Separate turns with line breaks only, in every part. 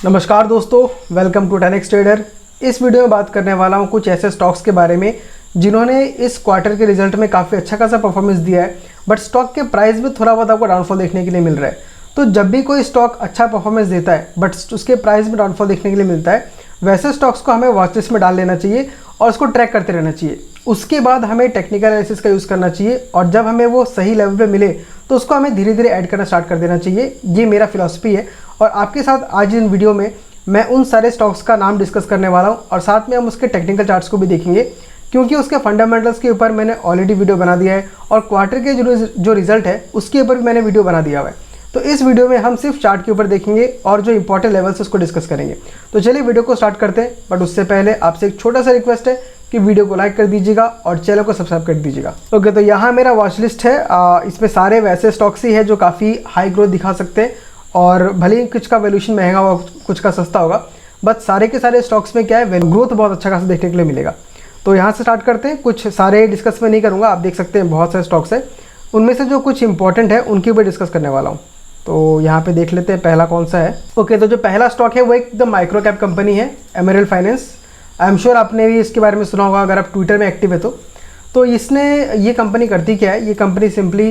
नमस्कार दोस्तों, welcome to 10x trader. इस वीडियो में बात करने वाला हूँ कुछ ऐसे स्टॉक्स के बारे में जिन्होंने इस क्वार्टर के रिजल्ट में काफ़ी अच्छा खासा परफॉर्मेंस दिया है, बट स्टॉक के प्राइस में थोड़ा बहुत आपको डाउनफॉल देखने के लिए मिल रहा है। तो जब भी कोई स्टॉक अच्छा परफॉर्मेंस देता है बट उसके प्राइस में डाउनफॉल देखने के लिए मिलता है, वैसे स्टॉक्स को हमें वॉच लिस्ट में डाल लेना चाहिए और उसको ट्रैक करते रहना चाहिए। उसके बाद हमें टेक्निकल एनालिसिस का यूज़ करना चाहिए और जब हमें वो सही लेवल पे मिले तो उसको हमें धीरे धीरे ऐड करना स्टार्ट कर देना चाहिए। ये मेरा फिलॉसफी है और आपके साथ आज इन वीडियो में मैं उन सारे स्टॉक्स का नाम डिस्कस करने वाला हूँ और साथ में हम उसके टेक्निकल चार्ट्स को भी देखेंगे, क्योंकि उसके फंडामेंटल्स के ऊपर मैंने ऑलरेडी वीडियो बना दिया है और क्वार्टर के जो रिजल्ट है उसके ऊपर भी मैंने वीडियो बना दिया हुआ है। तो इस वीडियो में हम सिर्फ चार्ट के ऊपर देखेंगे और जो इंपॉर्टेंट लेवल्स उसको डिस्कस करेंगे। तो चलिए वीडियो को स्टार्ट करते हैं, बट उससे पहले आपसे एक छोटा सा रिक्वेस्ट है कि वीडियो को लाइक कर दीजिएगा और चैनल को सब्सक्राइब कर दीजिएगा। ओके, तो यहाँ मेरा वॉच लिस्ट है। इसमें सारे वैसे स्टॉक्स ही है जो काफ़ी हाई ग्रोथ दिखा सकते हैं और भले ही कुछ का वैल्यूएशन महंगा होगा, कुछ का सस्ता होगा, बट सारे के सारे स्टॉक्स में क्या है, ग्रोथ बहुत अच्छा खासा देखने के लिए मिलेगा। तो यहाँ से स्टार्ट करते हैं। कुछ सारे डिस्कस में नहीं करूँगा, आप देख सकते हैं बहुत सारे स्टॉक्स हैं, उनमें से जो कुछ इंपॉर्टेंट है उनके ऊपर डिस्कस करने वाला हूँ। तो यहाँ पे देख लेते हैं पहला कौन सा है। ओके, तो जो पहला स्टॉक है वो एकदम माइक्रो कैप कंपनी है, emerald finance. I am sure आपने भी इसके बारे में सुना होगा अगर आप ट्विटर में एक्टिव है तो इसने ये कंपनी करती क्या है, ये कंपनी सिंपली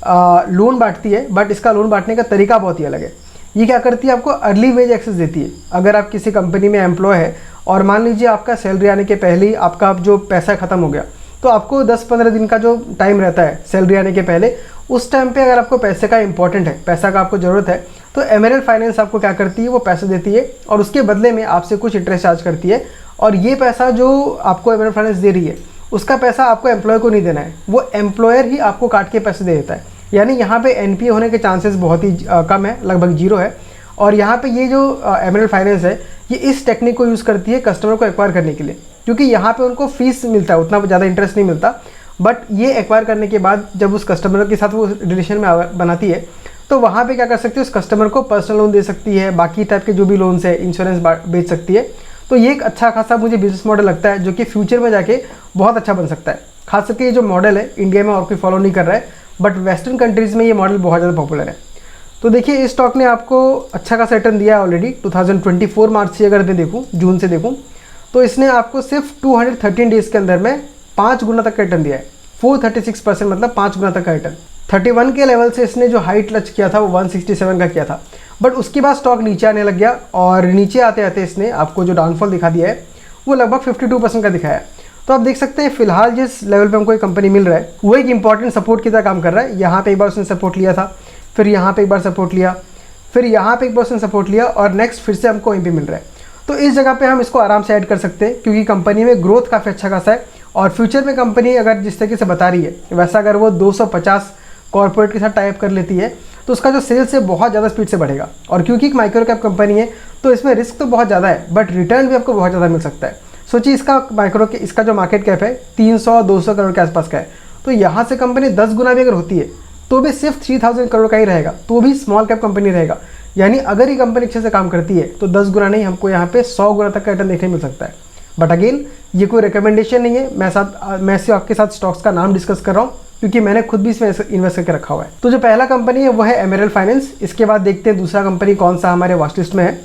लोन बांटती है, बट इसका लोन बांटने का तरीका बहुत ही अलग है। ये क्या करती है, आपको अर्ली वेज एक्सेस देती है। अगर आप किसी कंपनी में एम्प्लॉय है और मान लीजिए आपका सैलरी आने के पहले ही आपका जो पैसा ख़त्म हो गया, तो आपको 10-15 दिन का जो टाइम रहता है सैलरी आने के पहले, उस टाइम पे अगर आपको पैसे का इंपॉर्टेंट है, पैसा का आपको ज़रूरत है, तो एमरेल्ड फाइनेंस आपको क्या करती है, वो पैसे देती है और उसके बदले में आपसे कुछ इंटरेस्ट चार्ज करती है। और ये पैसा जो आपको एमरेल्ड फाइनेंस दे रही है, उसका पैसा आपको एम्प्लॉय को नहीं देना है, वो एम्प्लॉयर ही आपको काट के पैसे दे देता है। यानी यहाँ पे एनपीए होने के चांसेस बहुत ही कम है, लगभग 0 है। और यहाँ पे ये जो एमरेल्ड फाइनेंस है, ये इस टेक्निक को यूज़ करती है कस्टमर को एक्वायर करने के लिए, क्योंकि यहाँ पे उनको फीस मिलता है, उतना ज़्यादा इंटरेस्ट नहीं मिलता, बट ये एक्वायर करने के बाद जब उस कस्टमर के साथ वो रिलेशन में बनाती है, तो वहाँ पे क्या कर सकती है, उस कस्टमर को पर्सनल लोन दे सकती है, बाकी टाइप के जो भी लोन्स है, इंश्योरेंस बेच सकती है। तो ये एक अच्छा खासा मुझे बिजनेस मॉडल लगता है जो कि फ्यूचर में जाके बहुत अच्छा बन सकता है। खास करके ये जो मॉडल है इंडिया में और कोई फॉलो नहीं कर रहा है, बट वेस्टर्न कंट्रीज़ में ये मॉडल बहुत ज़्यादा पॉपुलर है। तो देखिए, इस स्टॉक ने आपको अच्छा खासा रिटर्न दिया है ऑलरेडी। 2024 मार्च से अगर मैं देखूँ, जून से देखूँ, तो इसने आपको सिर्फ 213 डेज़ के अंदर में 5 गुना तक का रिटर्न दिया है। 436%, मतलब 5 गुना तक का रिटर्न। 31 के लेवल से इसने जो हाइट टच किया था वो 167 का किया था, बट उसके बाद स्टॉक नीचे आने लग गया और नीचे आते आते इसने आपको जो डाउनफॉल दिखा दिया है वो लगभग 52% का दिखाया है। तो आप देख सकते हैं फिलहाल जिस लेवल पे हमको ये कंपनी मिल रहा है वो एक इंपॉर्टेंट सपोर्ट की तरह काम कर रहा है। यहाँ पे एक बार उसने सपोर्ट लिया था, फिर यहाँ पे एक बार सपोर्ट लिया, फिर यहाँ पे एक बार उसने सपोर्ट लिया और नेक्स्ट फिर से हमको वहीं पे मिल रहा है। तो इस जगह पे हम इसको आराम से ऐड कर सकते हैं, क्योंकि कंपनी में ग्रोथ काफ़ी अच्छा खासा है और फ्यूचर में कंपनी अगर जिस तरीके से बता रही है वैसा अगर वो 250 कॉर्पोरेट के साथ टाइप कर लेती है तो उसका जो सेल्स है बहुत ज़्यादा स्पीड से बढ़ेगा। और क्योंकि एक माइक्रो कैप कंपनी है तो इसमें रिस्क तो बहुत ज़्यादा है, बट रिटर्न भी आपको बहुत ज़्यादा मिल सकता है। सोचिए, इसका जो मार्केट कैप है 300-200 करोड़ के आसपास का है, तो यहाँ से कंपनी 10 गुना भी अगर होती है तो भी सिर्फ 3000 करोड़ का ही रहेगा, तो भी स्मॉल कैप कंपनी रहेगा। यानी अगर ये कंपनी अच्छे से काम करती है तो 10 गुना नहीं, हमको यहाँ पे 100 गुना तक का रिटर्न देखने मिल सकता है। बट अगेन, ये कोई रिकमेंडेशन नहीं है, मैं सिर्फ आपके साथ स्टॉक्स का नाम डिस्कस कर रहा हूँ, क्योंकि मैंने खुद भी इसमें इन्वेस्ट करके रखा हुआ है। तो जो पहला कंपनी है वो है एमरेल्ड फाइनेंस। इसके बाद देखते हैं दूसरा कंपनी कौन सा हमारे वॉच लिस्ट में है।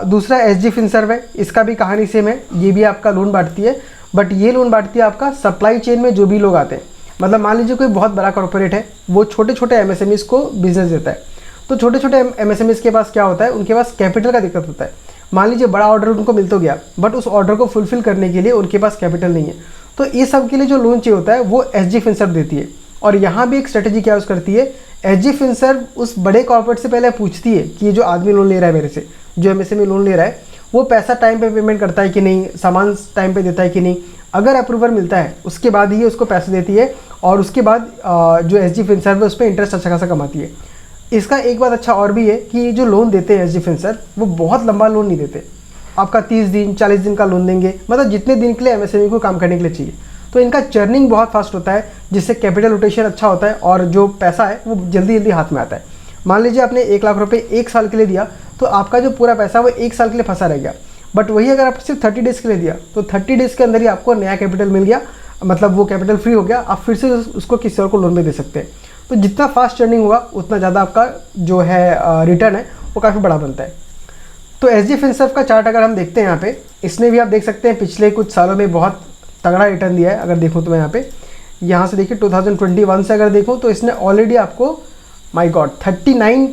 दूसरा एसजी फिनसर्व है। इसका भी कहानी सेम है, ये भी आपका लोन बांटती है, बट ये लोन बांटती है आपका सप्लाई चेन में जो भी लोग आते हैं। मतलब मान लीजिए कोई बहुत बड़ा कॉर्पोरेट है, वो छोटे छोटे एमएसएमईज को बिजनेस देता है, तो छोटे छोटे एमएसएमईज के पास क्या होता है, उनके पास कैपिटल का दिक्कत होता है। मान लीजिए बड़ा ऑर्डर उनको मिल तो गया, बट उस ऑर्डर को फुलफिल करने के लिए उनके पास कैपिटल नहीं है, तो ये सब के लिए जो लोन चाहिए होता है वो एसजी फिनसर्व देती है। और यहाँ भी एक स्ट्रेटेजी क्या यूज़ करती है, एसजी फिनसर्व उस बड़े कॉर्पोरेट से पहले पूछती है कि ये जो आदमी लोन ले रहा है मेरे से, जो एमएसएमई लोन ले रहा है, वो पैसा टाइम पे पेमेंट करता है कि नहीं, सामान टाइम पे देता है कि नहीं। अगर अप्रूवल मिलता है उसके बाद ही उसको पैसे देती है और उसके बाद जो एसजी फिनसर्व है उस पर इंटरेस्ट अच्छा खासा कमाती है। इसका एक बात अच्छा और भी है कि जो लोन देते हैं एसजी फिनसर्व, वो बहुत लंबा लोन नहीं देते, आपका 30 दिन 40 दिन का लोन देंगे, मतलब जितने दिन के लिए एमएसएमई को काम करने के लिए चाहिए। तो इनका चर्निंग बहुत फास्ट होता है, जिससे कैपिटल रोटेशन अच्छा होता है और जो पैसा है वो जल्दी जल्दी हाथ में आता है। मान लीजिए आपने 1 लाख रुपए 1 साल के लिए दिया, तो आपका जो पूरा पैसा वो 1 साल के लिए फंसा रह गया। बट वही अगर आप सिर्फ 30 डेज़ के लिए दिया, तो 30 डेज़ के अंदर ही आपको नया कैपिटल मिल गया, मतलब वो कैपिटल फ्री हो गया, आप फिर से उसको किसी और को लोन में दे सकते हैं। तो जितना फास्ट चर्निंग होगा उतना ज़्यादा आपका जो है रिटर्न है वो काफ़ी बड़ा बनता है। तो एसजी फिनसर्व का चार्ट अगर हम देखते हैं यहाँ पे, इसने भी आप देख सकते हैं पिछले कुछ सालों में बहुत तगड़ा रिटर्न दिया है। अगर देखूँ तो मैं यहाँ से देखिए 2021 से अगर देखूँ तो इसने ऑलरेडी आपको माय गॉड 39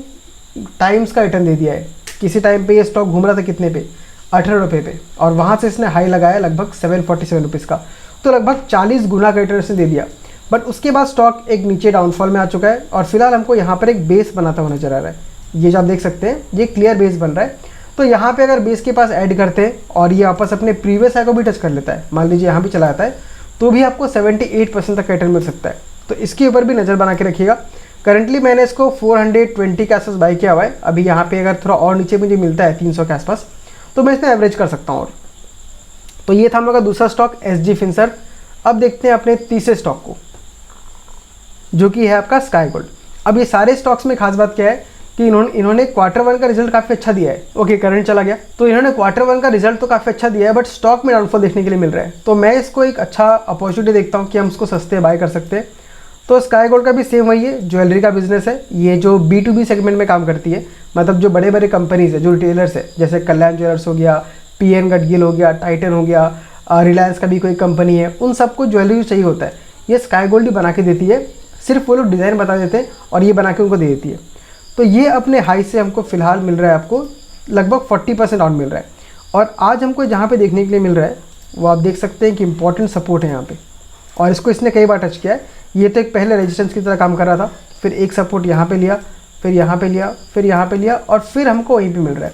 टाइम्स का रिटर्न दे दिया है। किसी टाइम पे ये स्टॉक घूम रहा था कितने पे, 18 रुपये पे, और वहाँ से इसने हाई लगाया लगभग 747 रुपीज़ का, तो लगभग 40 गुना का रिटर्न इसने दे दिया। बट उसके बाद स्टॉक एक नीचे डाउनफॉल में आ चुका है और फिलहाल हमको यहाँ पर एक बेस बनाता हुआ नजर आ रहा है। ये जो आप देख सकते हैं ये क्लियर बेस बन रहा है। तो यहाँ पे अगर बेस के पास ऐड करते हैं और ये वापस अपने प्रीवियस हाई को भी टच कर लेता है, मान लीजिए यहाँ भी चला जाता है, तो भी आपको 78% तक रिटर्न मिल सकता है। तो इसके ऊपर भी नज़र बना के रखिएगा। करंटली मैंने इसको 420 के आसपास बाई किया हुआ है। अभी यहाँ पे अगर थोड़ा और नीचे मुझे मिलता है 300 के आसपास, तो मैं इसमें एवरेज कर सकता हूँ। और तो ये था हम लोग का दूसरा स्टॉक एसजी फिनसर्व। अब देखते हैं अपने तीसरे स्टॉक को, जो कि है आपका स्काई गोल्ड। अब ये सारे स्टॉक्स में खास बात क्या है कि इन्होंने Q1 का रिजल्ट काफ़ी अच्छा दिया है। ओके, करंट चला गया, तो इन्होंने Q1 का रिजल्ट तो काफ़ी अच्छा दिया है, बट स्टॉक में डाउनफॉल देखने के लिए मिल रहा है। तो मैं इसको एक अच्छा अपॉर्चुनिटी देखता हूँ कि हम इसको सस्ते बाय कर सकते हैं। तो स्काई गोल्ड का भी सेम वही है, ज्वेलरी का बिजनेस है। ये जो B2B सेगमेंट में काम करती है, मतलब जो बड़े बड़े कंपनीज है, जो रिटेलर्स है, जैसे कल्याण ज्वेलर्स हो गया, PN गडगिल हो गया, टाइटन हो गया, रिलायंस का भी कोई कंपनी है, उन सबको ज्वेलरी चाहिए होता है, ये स्काई गोल्ड ही बना के देती है। सिर्फ वो लोग डिज़ाइन बता देते हैं और ये बना के उनको दे देती है। तो ये अपने हाई से हमको फ़िलहाल मिल रहा है, आपको लगभग 40% डाउन मिल रहा है। और आज हमको जहाँ पे देखने के लिए मिल रहा है वो आप देख सकते हैं कि इंपॉर्टेंट सपोर्ट है यहाँ पे, और इसको इसने कई बार टच किया है। ये तो एक पहले रेजिस्टेंस की तरह काम कर रहा था, फिर एक सपोर्ट यहाँ पे लिया, फिर यहाँ पे लिया, फिर यहाँ पे लिया, और फिर हमको वहीं पे मिल रहा है।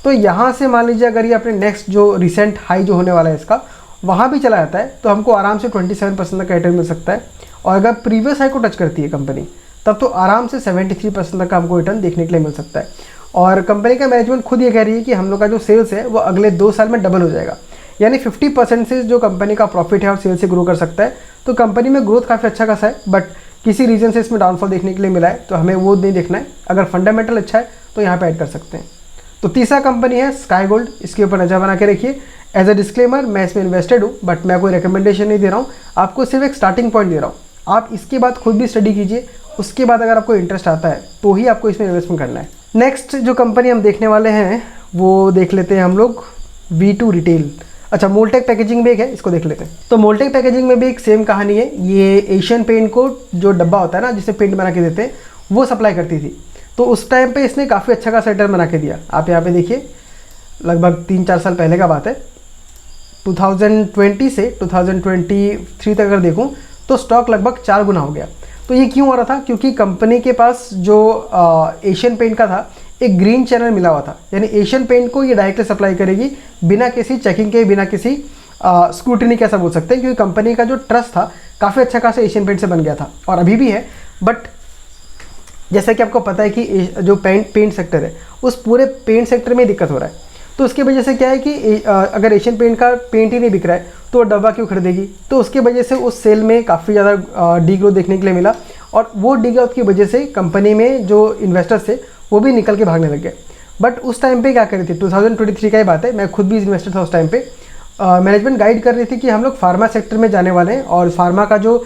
तो यहाँ से मान लीजिए अगर ये अपने नेक्स्ट जो रिसेंट हाई जो होने वाला है इसका, वहाँ भी चला जाता है, तो हमको आराम से 27% का रिटर्न मिल सकता है। और अगर प्रीवियस हाई को टच करती है कंपनी, तब तो आराम से 73% तक का हमको रिटर्न देखने के लिए मिल सकता है। और कंपनी का मैनेजमेंट खुद ये कह रही है कि हम लोग का जो सेल्स है वो अगले 2 साल में डबल हो जाएगा, यानी 50% से जो कंपनी का प्रॉफिट है और सेल्स से ग्रो कर सकता है। तो कंपनी में ग्रोथ काफ़ी अच्छा खासा है, बट किसी रीज़न से इसमें डाउनफॉल देखने के लिए मिला है, तो हमें वो नहीं देखना है। अगर फंडामेंटल अच्छा है तो यहाँ पे ऐड कर सकते हैं। तो तीसरा कंपनी है स्काई गोल्ड, इसके ऊपर नज़र बना के रखिए। एज अ डिस्क्लेमर, मैं इसमें इन्वेस्टेड हूँ, बट मैं कोई रिकमेंडेशन नहीं दे रहा हूँ, आपको सिर्फ एक स्टार्टिंग पॉइंट दे रहा हूँ। आप इसके बाद खुद भी स्टडी कीजिए, उसके बाद अगर आपको इंटरेस्ट आता है तो ही आपको इसमें इन्वेस्टमेंट करना है। नेक्स्ट जो कंपनी हम देखने वाले हैं वो देख लेते हैं हम लोग V2 रिटेल। अच्छा, मोल्टेक पैकेजिंग भी एक है, इसको देख लेते हैं। तो मोल्टेक पैकेजिंग में भी एक सेम कहानी है। ये एशियन पेंट को जो डब्बा होता है ना, जिसे पेंट बना के देते हैं, वो सप्लाई करती थी। तो उस टाइम पे इसने काफ़ी अच्छा खासा रिटर्न बना के दिया। आप यहाँ पे देखिए, लगभग 3-4 साल पहले का बात है, 2020 से 2023 तक अगर देखूँ तो स्टॉक लगभग 4 गुना हो गया। तो ये क्यों हो रहा था? क्योंकि कंपनी के पास जो एशियन पेंट का था, एक ग्रीन चैनल मिला हुआ था, यानी एशियन पेंट को ये डायरेक्टली सप्लाई करेगी बिना किसी चेकिंग के, बिना किसी स्क्रूटिनी, कैसा बोल सकते हैं, क्योंकि कंपनी का जो ट्रस्ट था काफ़ी अच्छा खासा एशियन पेंट से बन गया था, और अभी भी है। बट जैसा कि आपको पता है कि जो पेंट सेक्टर है, उस पूरे पेंट सेक्टर में दिक्कत हो रहा है। तो उसकी वजह से क्या है कि अगर एशियन पेंट का पेंट ही नहीं बिक रहा है तो वो डब्बा क्यों खरीदेगी? तो उसकी वजह से उस सेल में काफ़ी ज़्यादा डी ग्रोथ देखने के लिए मिला, और वो डी ग्रोथ की वजह से कंपनी में जो इन्वेस्टर्स थे वो भी निकल के भागने लग गए। बट उस टाइम पे क्या करी थी, 2023 का ही बात है, मैं खुद भी इन्वेस्टर था उस टाइम पे। मैनेजमेंट गाइड कर रही थी कि हम लोग फार्मा सेक्टर में जाने वाले हैं, और फार्मा का जो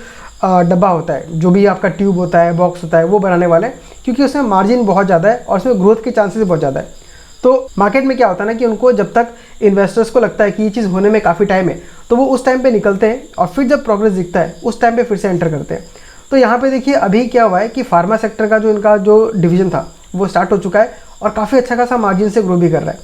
डब्बा होता है, जो भी आपका ट्यूब होता है, बॉक्स होता है, वो बनाने वाले हैं, क्योंकि उसमें मार्जिन बहुत ज़्यादा है और उसमें ग्रोथ के चांसेस बहुत ज़्यादा है। तो मार्केट में क्या होता है ना कि उनको जब तक इन्वेस्टर्स को लगता है कि ये चीज़ होने में काफ़ी टाइम है, तो वो उस टाइम पे निकलते हैं, और फिर जब प्रोग्रेस दिखता है उस टाइम पे फिर से एंटर करते हैं। तो यहाँ पे देखिए अभी क्या हुआ है कि फार्मा सेक्टर का जो इनका जो डिवीजन था वो स्टार्ट हो चुका है, और काफ़ी अच्छा खासा मार्जिन से ग्रो भी कर रहा है।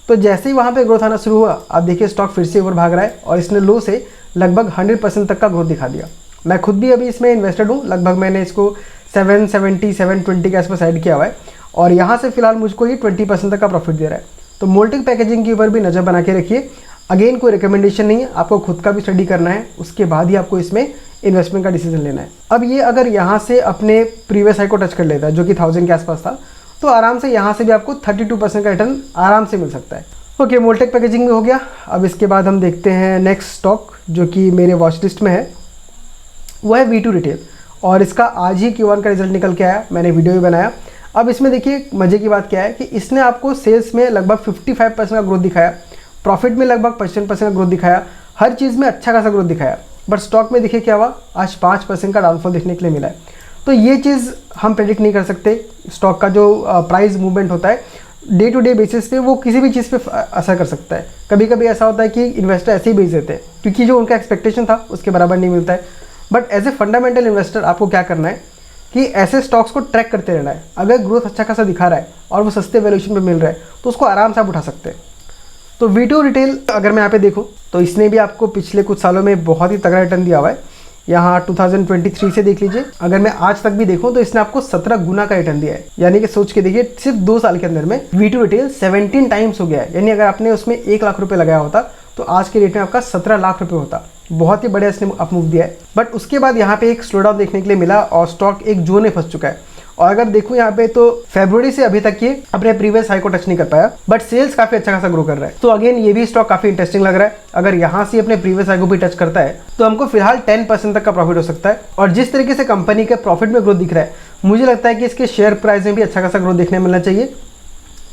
तो जैसे ही वहाँ पर ग्रोथ आना शुरू हुआ, आप देखिए स्टॉक फिर से ऊपर भाग रहा है, और इसने लो से लगभग 100% तक का ग्रोथ दिखा दिया। मैं खुद भी अभी इसमें इन्वेस्टेड हूँ, लगभग मैंने इसको 770 720 के आसपास ऐड किया हुआ है, और यहाँ से फिलहाल मुझको ये 20% तक का प्रॉफिट दे रहा है। तो मोल्टेक पैकेजिंग के ऊपर भी नज़र बना के रखिए। अगेन कोई रिकमेंडेशन नहीं है, आपको खुद का भी स्टडी करना है, उसके बाद ही आपको इसमें इन्वेस्टमेंट का डिसीजन लेना है। अब ये अगर यहाँ से अपने प्रीवियस हाई को टच कर लेता है, जो कि 1000 के आसपास था, तो आराम से यहाँ से भी आपको 32% का रिटर्न आराम से मिल सकता है। ओके, मोल्टेक पैकेजिंग में हो गया। अब इसके बाद हम देखते हैं नेक्स्ट स्टॉक जो कि मेरे वॉच लिस्ट में है, वो है V2 रिटेल, और इसका आज ही Q1 का रिजल्ट निकल के आया, मैंने वीडियो भी बनाया। अब इसमें देखिए मज़े की बात क्या है कि इसने आपको सेल्स में लगभग 55% का ग्रोथ दिखाया, प्रॉफिट में लगभग 55% का ग्रोथ दिखाया, हर चीज़ में अच्छा खासा ग्रोथ दिखाया। बट स्टॉक में देखिए क्या हुआ, आज 5% का डाउनफॉल देखने के लिए मिला है। तो ये चीज़ हम प्रेडिक्ट नहीं कर सकते, स्टॉक का जो प्राइस मूवमेंट होता है, डे टू डे बेसिस पे वो किसी भी चीज़ पे असर कर सकता है। कभी कभी ऐसा होता है कि इन्वेस्टर ऐसे ही बेच देते हैं क्योंकि जो उनका एक्सपेक्टेशन था उसके बराबर नहीं मिलता है। But as a fundamental investor आपको क्या करना है कि ऐसे स्टॉक्स को ट्रैक करते रहना है। अगर ग्रोथ अच्छा खासा दिखा रहा है और वो सस्ते वैल्यूएशन पे मिल रहा है तो उसको आराम से आप उठा सकते हैं। तो V2 रिटेल अगर मैं यहाँ पे देखूँ तो इसने भी आपको पिछले कुछ सालों में बहुत ही तगड़ा रिटर्न दिया हुआ है। यहाँ 2023 से देख लीजिए, अगर मैं आज तक भी देखूँ तो इसने आपको 17 गुना का रिटर्न दिया है। यानी कि सोच के देखिए सिर्फ 2 साल के अंदर में V2 रिटेल 17 टाइम्स हो गया है। यानी अगर आपने उसमें 1 लाख रुपये लगाया होता तो आज के रेट में आपका 17 लाख रुपये होता। बहुत ही बढ़िया इसने अप मूव दिया है। बट उसके बाद यहाँ पे एक स्लो डाउन देखने के लिए मिला और स्टॉक एक जोन में फंस चुका है। और अगर देखूँ यहाँ पे तो फरवरी से अभी तक ये अपने प्रीवियस हाई को टच नहीं कर पाया, बट सेल्स काफी अच्छा खासा ग्रो कर रहा है। तो अगेन ये भी स्टॉक काफी इंटरेस्टिंग लग रहा है। अगर यहाँ से अपने प्रीवियस हाई को भी टच करता है तो हमको फिलहाल 10% तक का प्रॉफिट हो सकता है। और जिस तरीके से कंपनी के प्रॉफिट में ग्रोथ दिख रहा है, मुझे लगता है कि इसके शेयर प्राइस में भी अच्छा खासा ग्रोथ देखने मिलना चाहिए।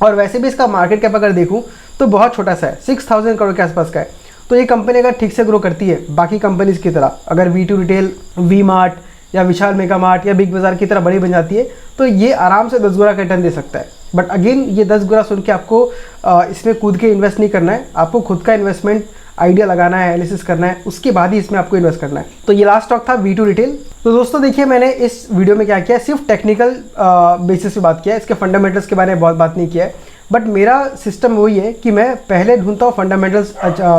और वैसे भी इसका मार्केट कैप अगर देखूँ तो बहुत छोटा सा है, 6000 करोड़ के आसपास का है। तो ये कंपनी अगर ठीक से ग्रो करती है बाकी कंपनीज की तरह, अगर V2 रिटेल, वी मार्ट या विशाल मेगा मार्ट या बिग बाजार की तरह बड़ी बन जाती है तो ये आराम से 10 गुना का रिटर्न दे सकता है। बट अगेन ये 10 गुना सुन के आपको इसमें कूद के इन्वेस्ट नहीं करना है। आपको खुद का इन्वेस्टमेंट आइडिया लगाना है, एनालिसिस करना है, उसके बाद ही इसमें आपको इन्वेस्ट करना है। तो ये लास्ट स्टॉक था V2 रिटेल। तो दोस्तों देखिए, मैंने इस वीडियो में क्या किया, सिर्फ टेक्निकल बेसिस पे बात किया है, इसके फंडामेंटल्स के बारे में बहुत बात नहीं किया है। बट मेरा सिस्टम वही है कि मैं पहले ढूंढता हूँ फंडामेंटल्स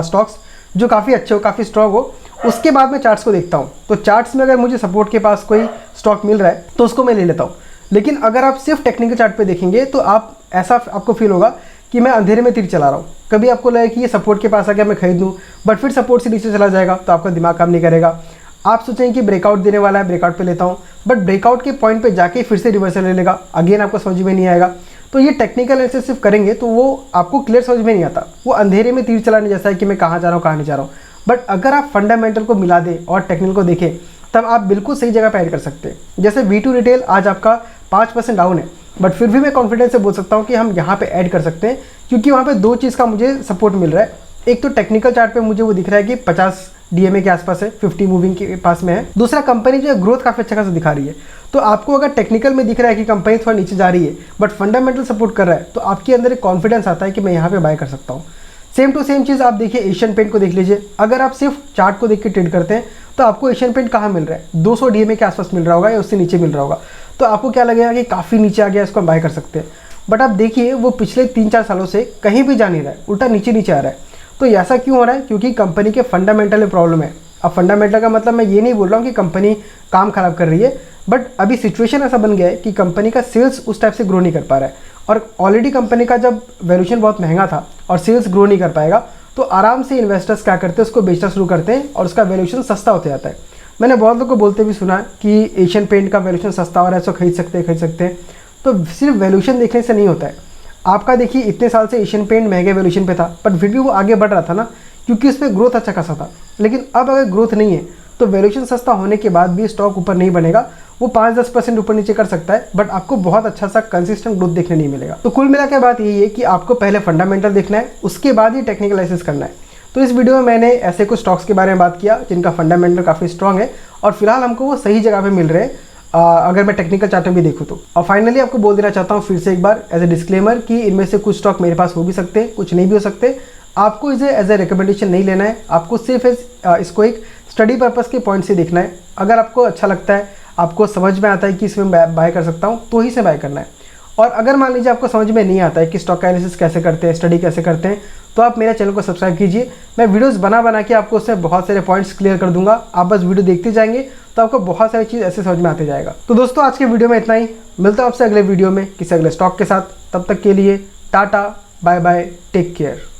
स्टॉक्स जो काफ़ी अच्छे हो, काफ़ी स्ट्रॉन्ग हो, उसके बाद मैं चार्ट्स को देखता हूँ। तो चार्ट्स में अगर मुझे सपोर्ट के पास कोई स्टॉक मिल रहा है तो उसको मैं ले लेता हूँ। लेकिन अगर आप सिर्फ टेक्निकल चार्ट पे देखेंगे तो आपको फील होगा कि मैं अंधेरे में तीर चला रहा हूँ। कभी आपको लगे कि ये सपोर्ट के पास आ गया मैं खरीद लूँ, बट फिर सपोर्ट से नीचे चला जाएगा तो आपका दिमाग काम नहीं करेगा। आप सोचेंगे कि ब्रेकआउट देने वाला है, ब्रेकआउट पे लेता हूँ, बट ब्रेकआउट के पॉइंट पे जाके फिर से रिवर्सल ले लेगा, अगेन आपको समझ में नहीं आएगा। तो ये टेक्निकल एनालिसिस सिर्फ करेंगे तो वो आपको क्लियर समझ में नहीं आता। वो अंधेरे में तीर चलाने जैसा है कि मैं कहाँ जा रहा हूँ, कहाँ नहीं जा रहा हूँ। बट अगर आप फंडामेंटल को मिला दें और टेक्निकल को देखें तब आप बिल्कुल सही जगह पे ऐड कर सकते हैं। जैसे V2 रिटेल आज आपका 5% डाउन है, बट फिर भी मैं कॉन्फिडेंस से बोल सकता हूँ कि हम यहाँ पे ऐड कर सकते हैं क्योंकि वहाँ पे 2 चीज़ का मुझे सपोर्ट मिल रहा है। एक तो टेक्निकल चार्ट पे मुझे वो दिख रहा है कि 50 DMA के आसपास है, 50 मूविंग के पास में है। दूसरा, कंपनी जो है ग्रोथ काफ़ी अच्छा खासा दिखा रही है। तो आपको अगर टेक्निकल में दिख रहा है कि कंपनी थोड़ा नीचे जा रही है बट फंडामेंटल सपोर्ट कर रहा है तो आपके अंदर एक कॉन्फिडेंस आता है कि मैं यहाँ पे बाय कर सकता हूँ। सेम टू सेम चीज़ आप देखिए एशियन पेंट को देख लीजिए। अगर आप सिर्फ चार्ट को देख के ट्रेड करते हैं तो आपको एशियन पेंट कहाँ मिल रहा है, 200 DMA के आसपास मिल रहा होगा या उससे नीचे मिल रहा होगा। तो आपको क्या लगेगा कि काफ़ी नीचे आ गया, इसको हम बाय कर सकते हैं। बट आप देखिए वो पिछले 3-4 सालों से कहीं भी जा नहीं रहा है, उल्टा नीचे नीचे आ रहा है। तो ऐसा क्यों हो रहा है? क्योंकि कंपनी के फंडामेंटल में प्रॉब्लम है। अब फंडामेंटल का मतलब मैं ये नहीं बोल रहा हूँ कि कंपनी काम खराब कर रही है, बट अभी सिचुएशन ऐसा बन गया है कि कंपनी का सेल्स उस टाइप से ग्रो नहीं कर पा रहा है। और ऑलरेडी कंपनी का जब वैल्यूएशन बहुत महंगा था और सेल्स ग्रो नहीं कर पाएगा तो आराम से इन्वेस्टर्स क्या करते हैं, उसको बेचना शुरू करते हैं और उसका वैल्यूएशन सस्ता होते जाता है। मैंने बहुत लोगों को बोलते भी सुना कि एशियन पेंट का वैल्यूएशन सस्ता हो रहा है, इसको खरीद सकते हैं। तो सिर्फ वैल्यूएशन देखने से नहीं होता है। आपका देखिए इतने साल से एशियन पेंट महंगे वैल्यूएशन पे था बट फिर भी वो आगे बढ़ रहा था ना, क्योंकि उसमें ग्रोथ अच्छा खासा था। लेकिन अब अगर ग्रोथ नहीं है तो वैल्यूएशन सस्ता होने के बाद भी स्टॉक ऊपर नहीं बनेगा। वो 5-10% ऊपर नीचे कर सकता है बट आपको बहुत अच्छा सा कंसिस्टेंट ग्रोथ देखने नहीं मिलेगा। तो कुल मिला के बात यही है कि आपको पहले फंडामेंटल देखना है, उसके बाद ही टेक्निकल एनालिसिस करना है। तो इस वीडियो में मैंने ऐसे कुछ स्टॉक्स के बारे में बात किया जिनका फंडामेंटल काफ़ी स्ट्रॉन्ग है और फिलहाल हमको वो सही जगह पे मिल रहे हैं अगर मैं टेक्निकल चार्ट में भी देखूँ तो। और फाइनली आपको बोल देना चाहता हूँ फिर से एक बार एज ए डिस्क्लेमर कि इनमें से कुछ स्टॉक मेरे पास हो भी सकते हैं, कुछ नहीं भी हो सकते। आपको इसे एज ए रिकमेंडेशन नहीं लेना है, आपको सिर्फ इसको एक स्टडी पर्पस के पॉइंट से देखना है। अगर आपको अच्छा लगता है, आपको समझ में आता है कि इसमें बाय कर सकता हूँ तो ही से बाय करना है। और अगर मान लीजिए आपको समझ में नहीं आता है कि स्टॉक एनालिसिस कैसे करते हैं, स्टडी कैसे करते हैं, तो आप मेरे चैनल को सब्सक्राइब कीजिए। मैं वीडियोस बना के आपको उसमें बहुत सारे पॉइंट्स क्लियर कर दूंगा। आप बस वीडियो देखते जाएंगे तो आपको बहुत सारी चीज़ ऐसे समझ में आते जाएगा। तो दोस्तों आज के वीडियो में इतना ही। मिलता हूँ आपसे अगले वीडियो में किसी अगले स्टॉक के साथ। तब तक के लिए tata, bye bye, take care.